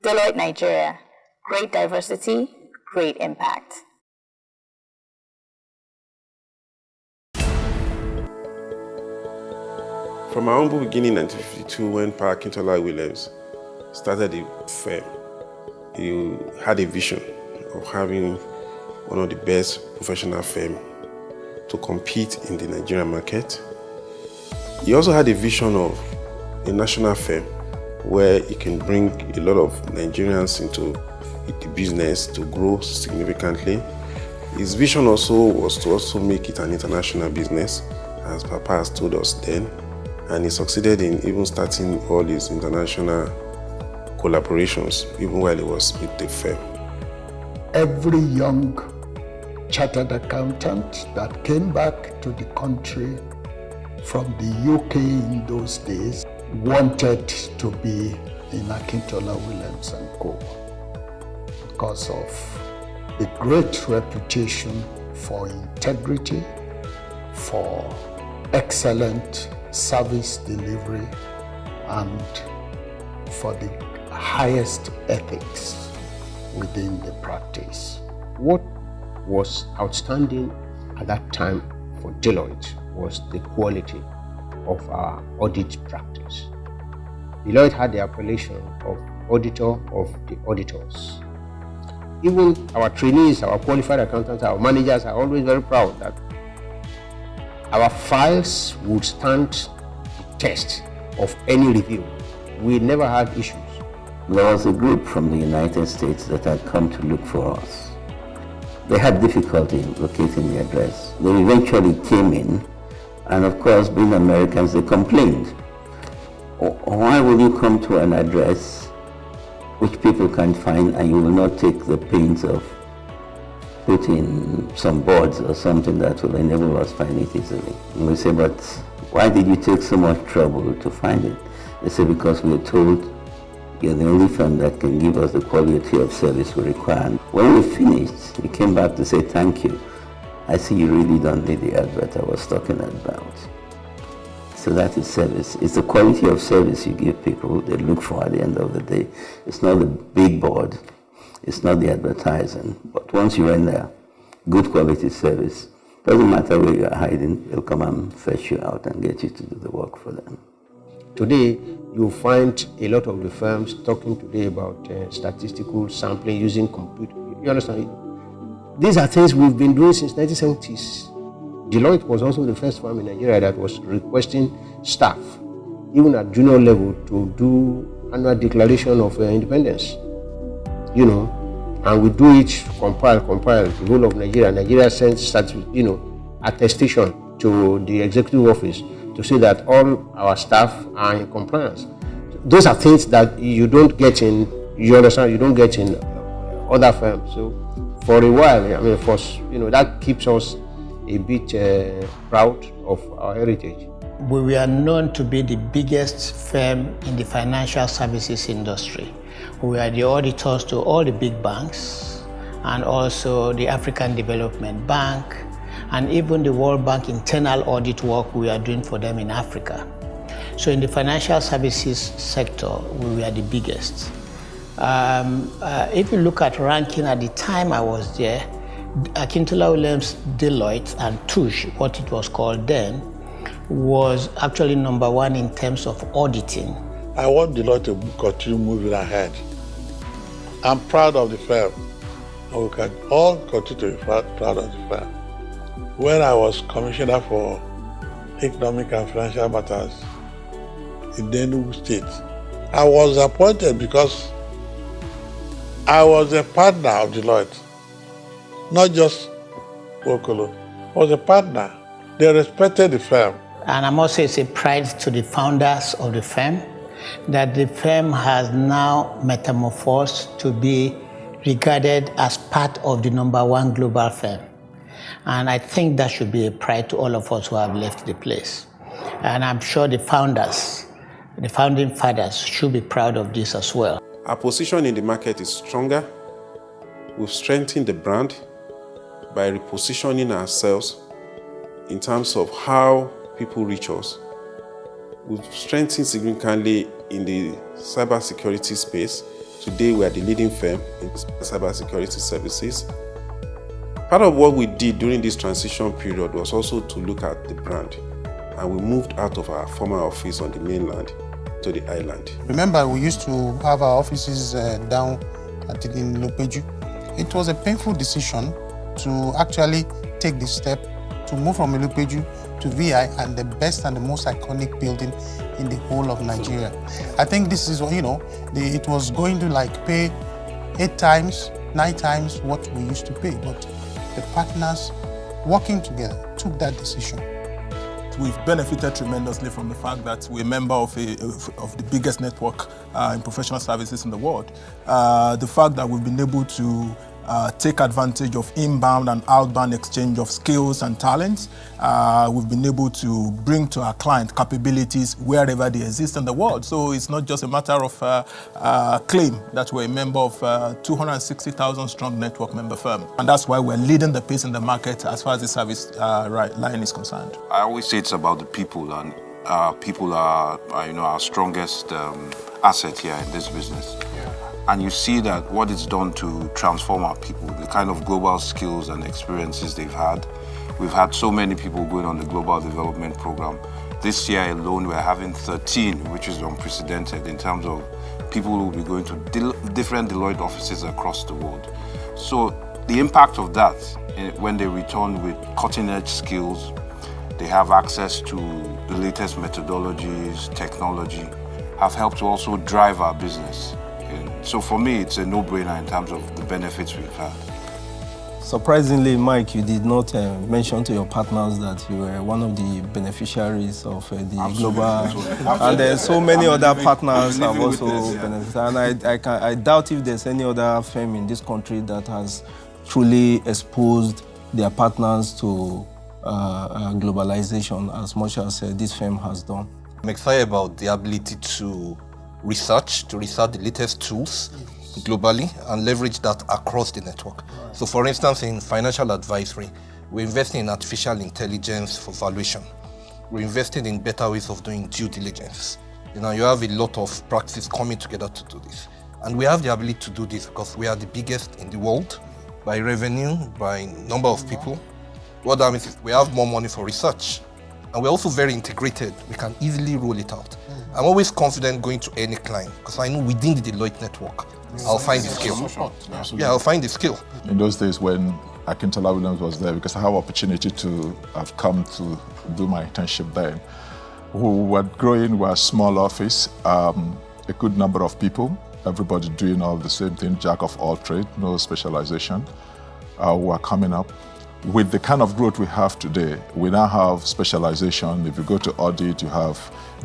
Deloitte Nigeria, great diversity, great impact. From our humble beginning in 1952, when Pa Akintola Williams started the firm, he had a vision of having one of the best professional firms to compete in the Nigerian market. He also had a vision of a national firm where he can bring a lot of Nigerians into the business to grow significantly. His vision also was to also make it an international business, as Papa has told us then, and he succeeded in even starting all his international collaborations, even while he was with the firm. Every young chartered accountant that came back to the country from the UK in those days wanted to be in Akintola Williams and Co. because of the great reputation for integrity, for excellent service delivery, and for the highest ethics within the practice. What was outstanding at that time for Deloitte was the quality of our audit practice. Deloitte had the appellation of auditor of the auditors. Even our trainees, our qualified accountants, our managers are always very proud that our files would stand the test of any review. We never had issues. There was a group from the United States that had come to look for us. They had difficulty locating the address. They eventually came in, and of course, being Americans, they complained. Why will you come to an address which people can't find, and you will not take the pains of putting some boards or something that will enable us find it easily? And we say, but why did you take so much trouble to find it? They say, because we were told you're the only firm that can give us the quality of service we require. When we finished, we came back to say thank you. I see you really don't need the advert I was talking about. So that is service. It's the quality of service you give people they look for at the end of the day. It's not the big board. It's not the advertising. But once you render good quality service, doesn't matter where you are hiding, they'll come and fetch you out and get you to do the work for them. Today, you find a lot of the firms talking today about statistical sampling using computer. You understand? These are things we've been doing since 1970s. Deloitte was also the first firm in Nigeria that was requesting staff, even at junior level, to do annual declaration of independence. You know, and we do it, compile the whole of Nigeria. Nigeria sends, attestation to the executive office to say that all our staff are in compliance. Those are things that you don't get in, you understand, you don't get in other firms. So for a while, that keeps us a bit proud of our heritage. We were known to be the biggest firm in the financial services industry. We are the auditors to all the big banks and also the African Development Bank, and even the World Bank internal audit work we are doing for them in Africa. So in the financial services sector, we were the biggest. If you look at ranking at the time I was there, Akintola Williams, Deloitte, and Touche, what it was called then, was actually number one in terms of auditing. I want Deloitte to continue moving ahead. I'm proud of the firm, and we can all continue to be proud of the firm. When I was Commissioner for Economic and Financial Matters in Enugu State, I was appointed because I was a partner of Deloitte, not just Okolo. I was a partner. They respected the firm. And I must say it's a pride to the founders of the firm that the firm has now metamorphosed to be regarded as part of the number one global firm. And I think that should be a pride to all of us who have left the place. And I'm sure the founders, the founding fathers, should be proud of this as well. Our position in the market is stronger. We've strengthened the brand by repositioning ourselves in terms of how people reach us. We've strengthened significantly in the cybersecurity space Today, we are the leading firm in cybersecurity services. Part of what we did during this transition period was also to look at the brand, and we moved out of our former office on the mainland to the island. Remember, we used to have our offices down in Ilopeju. It was a painful decision to actually take the step to move from Ilopeju to VI, and the best and the most iconic building in the whole of Nigeria. I think this is, it was going to pay 8 times, 9 times what we used to pay, but the partners working together took that decision. We've benefited tremendously from the fact that we're a member of the biggest network in professional services in the world. The fact that we've been able to take advantage of inbound and outbound exchange of skills and talents. We've been able to bring to our client capabilities wherever they exist in the world. So it's not just a matter of claim that we're a member of 260,000 strong network member firm. And that's why we're leading the pace in the market as far as the service line is concerned. I always say it's about the people, and people are our strongest asset here in this business. And you see that what it's done to transform our people, the kind of global skills and experiences they've had. We've had so many people going on the Global Development Program. This year alone, we're having 13, which is unprecedented in terms of people who will be going to different Deloitte offices across the world. So the impact of that, when they return with cutting-edge skills, they have access to the latest methodologies, technology, have helped to also drive our business. So for me, it's a no-brainer in terms of the benefits we've had. Surprisingly, Mike, you did not mention to your partners that you were one of the beneficiaries of the global, and so many other partners have also benefited. And I doubt if there's any other firm in this country that has truly exposed their partners to globalization as much as this firm has done. I'm excited about the ability to research the latest tools globally and leverage that across the network. So for instance, in financial advisory, we're investing in artificial intelligence for valuation. We're investing in better ways of doing due diligence. You have a lot of practices coming together to do this. And we have the ability to do this because we are the biggest in the world by revenue, by number of people. What that means is we have more money for research. And we're also very integrated. We can easily roll it out. I'm always confident going to any client because I know within the Deloitte network, I'll find the skill. Yeah, I'll find the skill. In those days when Akintola Williams was there, because I had opportunity to have come to do my internship there, we were growing, we're a small office, a good number of people, everybody doing all the same thing, jack of all trade, no specialization. We're coming up. With the kind of growth we have today, we now have specialization. If you go to audit, you have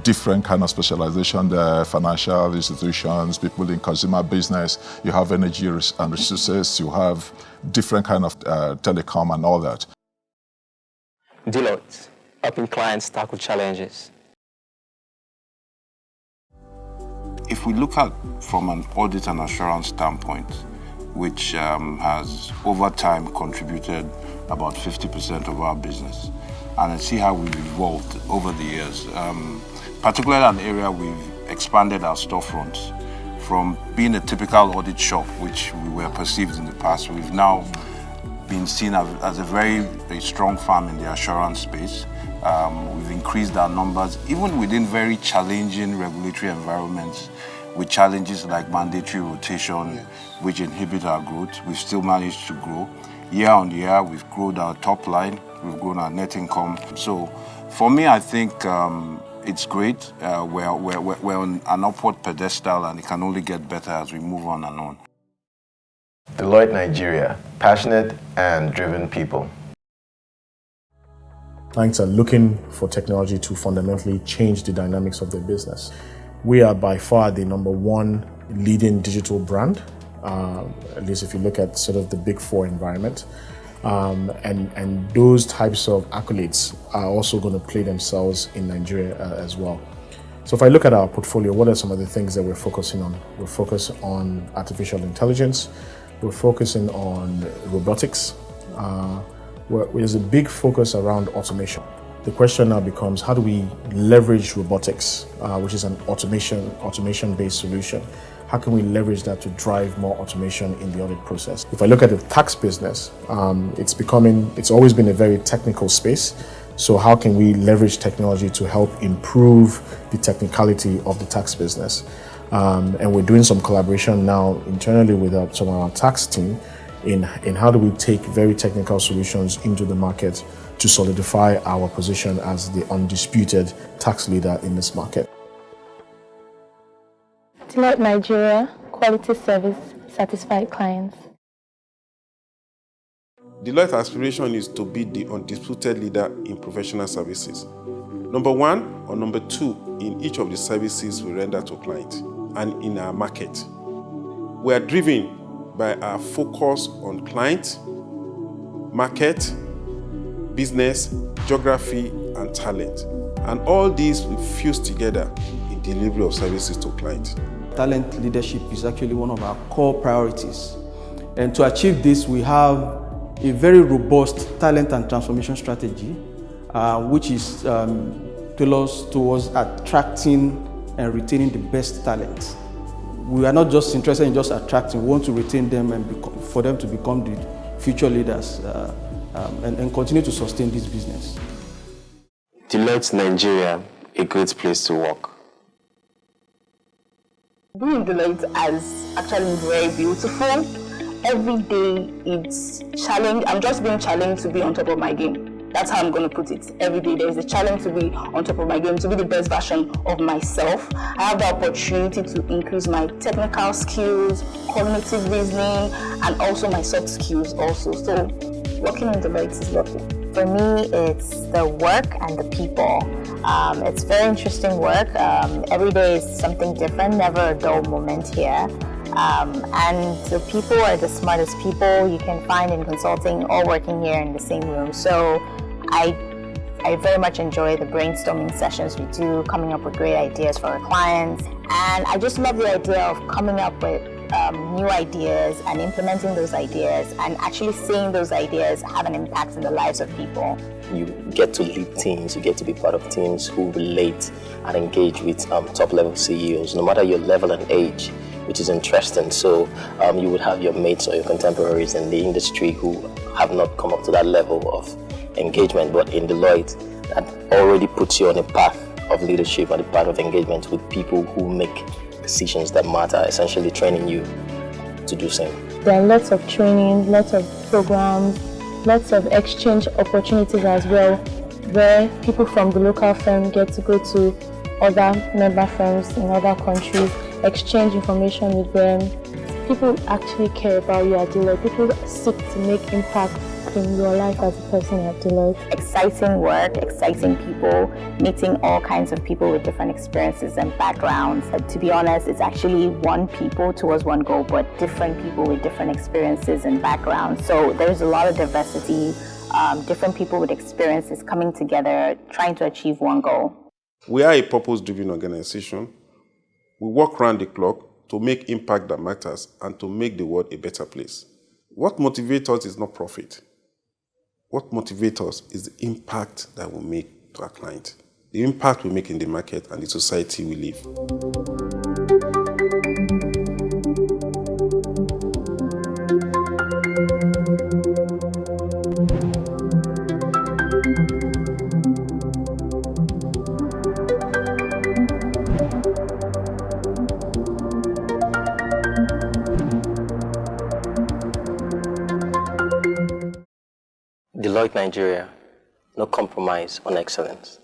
different kind of specialization there, financial institutions, people in consumer business, you have energy and resources, you have different kind of telecom and all that. Deloitte, helping clients tackle challenges. If we look at from an audit and assurance standpoint, which has over time contributed about 50% of our business, and I see how we've evolved over the years. Particularly an area we've expanded our storefronts from being a typical audit shop, which we were perceived in the past. We've now been seen as a very strong firm in the assurance space. We've increased our numbers, even within very challenging regulatory environments, with challenges like mandatory rotation, which inhibit our growth. We've still managed to grow. Year on year, we've grown our top line, we've grown our net income. So for me, I think it's great. We're on an upward pedestal, and it can only get better as we move on and on. Deloitte Nigeria, passionate and driven people. Clients are looking for technology to fundamentally change the dynamics of their business. We are by far the #1 leading digital brand, at least if you look at sort of the big four environment. And those types of accolades are also going to play themselves in Nigeria as well. So if I look at our portfolio, what are some of the things that we're focusing on? We're focused on artificial intelligence. We're focusing on robotics. There's a big focus around automation. The question now becomes, how do we leverage robotics, which is an automation-based solution, how can we leverage that to drive more automation in the audit process? If I look at the tax business, it's always been a very technical space. So how can we leverage technology to help improve the technicality of the tax business? And we're doing some collaboration now internally with some of our tax team in how do we take very technical solutions into the market to solidify our position as the undisputed tax leader in this market. Deloitte Nigeria, quality service, satisfied clients. Deloitte's aspiration is to be the undisputed leader in professional services. Number one or number two in each of the services we render to clients and in our market. We are driven by our focus on client, market, business, geography, and talent. And all these we fuse together in delivery of services to clients. Talent leadership is actually one of our core priorities. And to achieve this, we have a very robust talent and transformation strategy, which is tailored towards attracting and retaining the best talent. We are not just interested in just attracting, we want to retain them and for them to become the future leaders and continue to sustain this business. Deloitte Nigeria, a great place to work. Being in Deloitte has actually very beautiful. Every day it's challenge. I'm just being challenged to be on top of my game. That's how I'm going to put it. Every day there is a challenge to be on top of my game, to be the best version of myself. I have the opportunity to increase my technical skills, cognitive reasoning, and also my soft skills also. So working in Deloitte is lovely. For me, it's the work and the people. It's very interesting work. Every day is something different, never a dull moment here. And the people are the smartest people you can find in consulting, all working here in the same room. So I very much enjoy the brainstorming sessions we do, coming up with great ideas for our clients. And I just love the idea of coming up with new ideas and implementing those ideas and actually seeing those ideas have an impact in the lives of people. You get to lead teams, you get to be part of teams who relate and engage with top-level CEOs, no matter your level and age, which is interesting. So you would have your mates or your contemporaries in the industry who have not come up to that level of engagement, but in Deloitte, that already puts you on a path of leadership and a path of engagement with people who make decisions that matter, essentially training you to do same. There are lots of training, lots of programs, lots of exchange opportunities as well, where people from the local firm get to go to other member firms in other countries, exchange information with them. People actually care about you at Deloitte. People seek to make impact in your life as a person at Deloitte. Exciting work, exciting people, meeting all kinds of people with different experiences and backgrounds. To be honest, it's actually one people towards one goal, but different people with different experiences and backgrounds. So there's a lot of diversity, different people with experiences coming together, trying to achieve one goal. We are a purpose-driven organization. We work around the clock to make impact that matters and to make the world a better place. What motivates us is not profit. What motivates us is the impact that we make to our client, the impact we make in the market and the society we live. Deloitte Nigeria, no compromise on excellence.